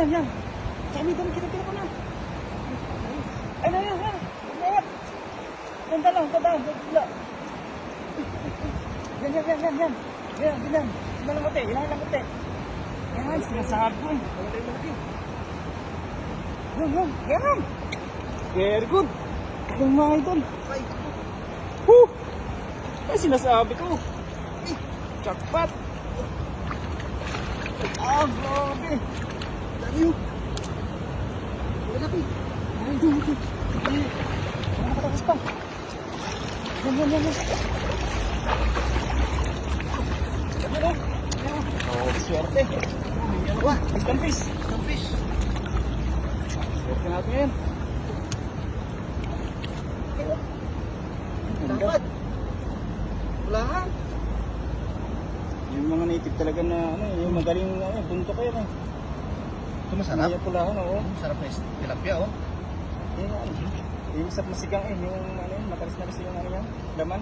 Yan. Kami kita ko na. Ay, yan. Ganda lang. Yan. Yan. Malamote. Yan, sinasabi ko. Yan. Very good. Yung mga idol. Woo! Ay, sinasabi ko. Jackpot. Grabe. Dami yun. Malaki. Ay, ito. Wala nakatapos pa. Yan. Swerte. Isang fish. Swerte natin yan. Dapat. Wala. Yung mga native talaga na yung magaling bunto kayo na. Ito masarap. Yung pulahan, oo. Masarap na tilapia, oh. Yung sa masigang yung matalis na kasi yung yan, laman.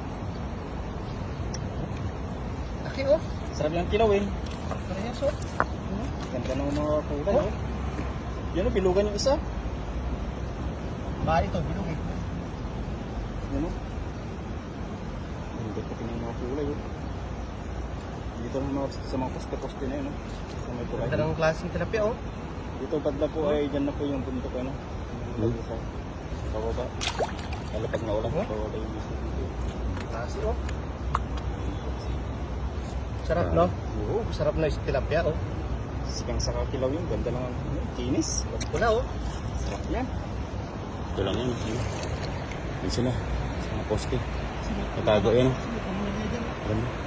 Laki, oh. Sarap yung kilawin. Parehas, oh. Ganda ng mga kulay, oh. Yan, bilugan yung isa. Bali ito, bilog, eh. Yan, oh. Ang ganda ng mga kulay, oh. Dito lang sa mga poste-poste na yun, oh. Sa may kulay. Ganda ng klaseng tilapia, oh. Dito banda po ay dyan na po yung punto ko, no? Sa pababa. Lalo pag naulan, pababa yung gusto dito. Kasi, oh. Sarap, no? Oo. Sarap na yung tilapia, oh. Sigang sa kakilaw yun, ganda lang ang kinis. Wala, oh. Sarap yan. Ito lang yan. Yan sila. Sa mga poste. Natago yan. Ganda.